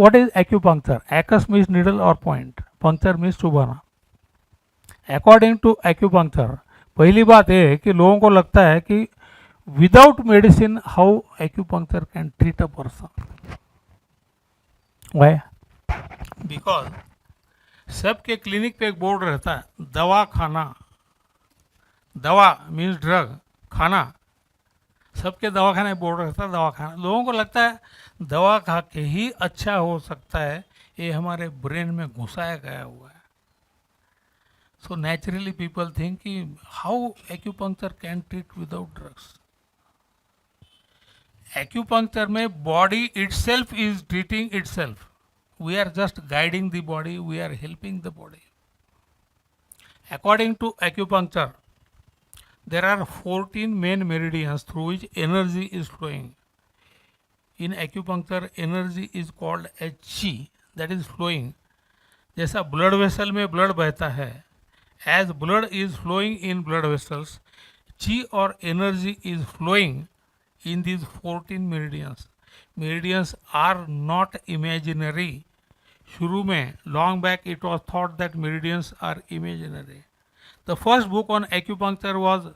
what is acupuncture? Acus means needle or point, puncture means चुभाना. According to acupuncture, पहली बात यह है कि लोगों को लगता है कि without medicine how acupuncture can treat a person. Why? Because सबके क्लिनिक पे एक बोर्ड रहता है दवा खाना. दवा मीन्स ड्रग, खाना सबके दवाखाने बोर्ड रहता है दवा खाना. लोगों को लगता है दवा खा के ही अच्छा हो सकता है, ये हमारे ब्रेन में घुसाया गया हुआ है. सो नेचुरली पीपल थिंक कि how acupuncture can treat without drugs. Acupuncture में body itself is treating itself. We are just guiding the body, we are helping the body. According to acupuncture, there are 14 main meridians through which energy is flowing. In acupuncture, energy is called as chi, that is flowing. जैसा blood vessel में blood बहता है, as blood is flowing in blood vessels, chi और energy is flowing in these 14 meridians. Meridians are not imaginary. शुरू में long back it was thought that meridians are imaginary. The first book on acupuncture was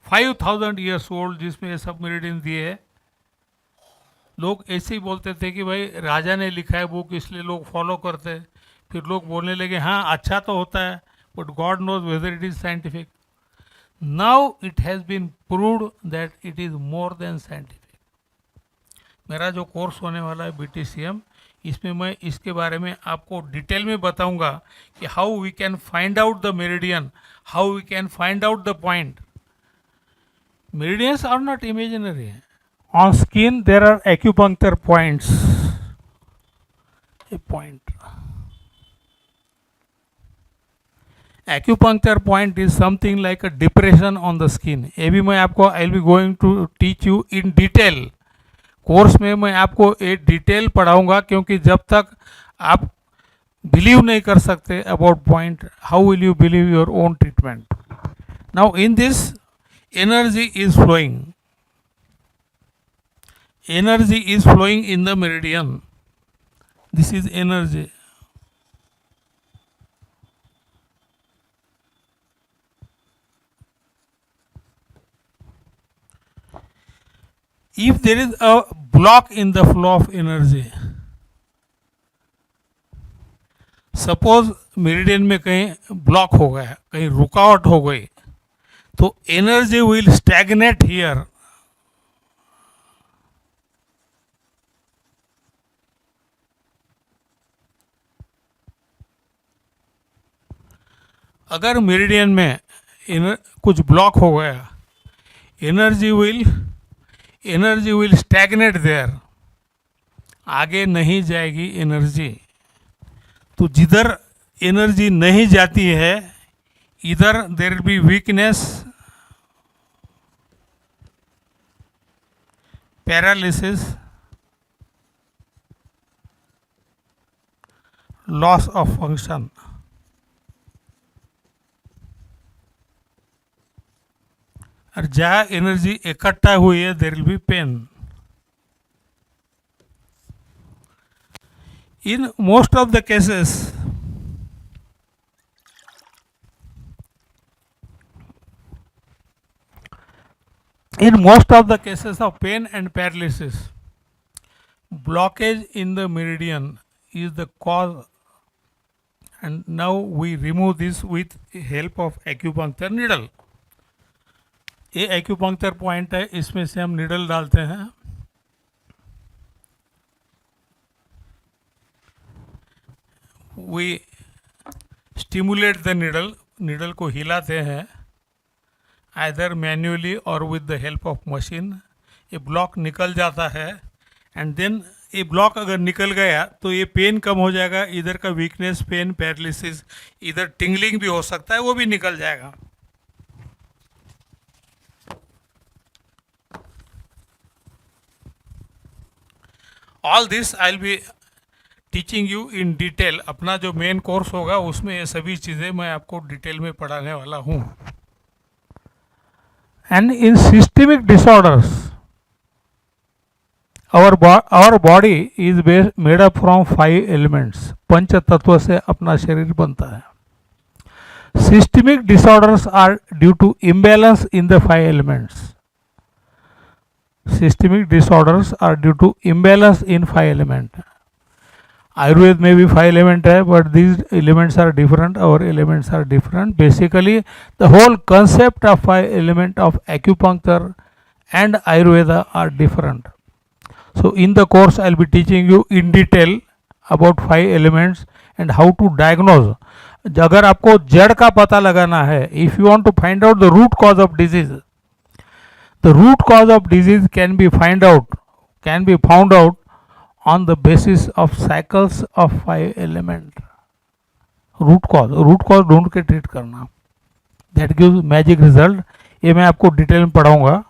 5000 years old, जिसमें ये सब meridian दिए है. लोग ऐसे ही बोलते थे कि भाई राजा ने लिखा है बुक इसलिए लोग फॉलो करते. फिर लोग बोलने लगे हाँ अच्छा तो होता है, but God knows whether it is scientific. Now it has been proved that it is more than scientific. मेरा जो कोर्स होने वाला है BTCM, इसमें मैं इसके बारे में आपको डिटेल में बताऊंगा कि how we can find out the meridian, how we can find out the point. Meridians are not imaginary. On skin there are acupuncture points. A point, acupuncture point is something like a depression on the skin. ये भी मैं आपको I will be going to teach you in detail. Course में मैं आपको ये detail पढ़ाऊंगा, क्योंकि जब तक आप बिलीव नहीं कर सकते about point, how will you believe your own treatment. Now in this energy is flowing. Energy is flowing in the meridian. This is energy. If there is a block in the flow of energy, suppose meridian में कहीं block हो गया, कहीं रुकावट हो गई, तो energy will stagnate here. अगर मेरिडियन में कुछ ब्लॉक हो गया, एनर्जी विल स्टैग्नेट देयर. आगे नहीं जाएगी एनर्जी. तो जिधर एनर्जी नहीं जाती है इधर there will be weakness, paralysis, loss of function. और जहाँ एनर्जी इकट्ठा हुई है there will be pain. In most of the cases of pain and paralysis, blockage in the meridian is the cause, and now we remove this with help of acupuncture needle. ये acupuncture point है, इसमें से हम needle डालते हैं. We stimulate the needle को हिलाते हैं आइदर मैन्युअली और with the help of machine. ये ब्लॉक निकल जाता है एंड देन ये ब्लॉक अगर निकल गया तो ये पेन कम हो जाएगा. इधर का वीकनेस, पेन, पैरालिसिस, इधर टिंगलिंग भी हो सकता है, वो भी निकल जाएगा. All this I will be teaching you in detail. अपना जो मेन कोर्स होगा उसमें ये सभी चीज़ें मैं आपको डिटेल में पढ़ाने वाला हूँ. And in systemic disorders our body is made up from 5 elements. पंच तत्व से अपना शरीर बनता है. Systemic disorders are due to imbalance in the 5 elements. Systemic disorders are due to imbalance in 5 elements. Ayurveda में भी 5 element है, but these elements are different. Our elements are different. Basically, the whole concept of 5 element of acupuncture and Ayurveda are different. So in the course, I'll be teaching you in detail about 5 elements and how to diagnose. अगर आपको जड़ का पता लगाना है, if you want to find out the root cause of disease, the root cause of disease can be found out on the basis of cycles of 5 element. Root cause ढूंढ के treat करना, दैट गिव्स मैजिक रिजल्ट. ये मैं आपको detail में पढ़ाऊंगा.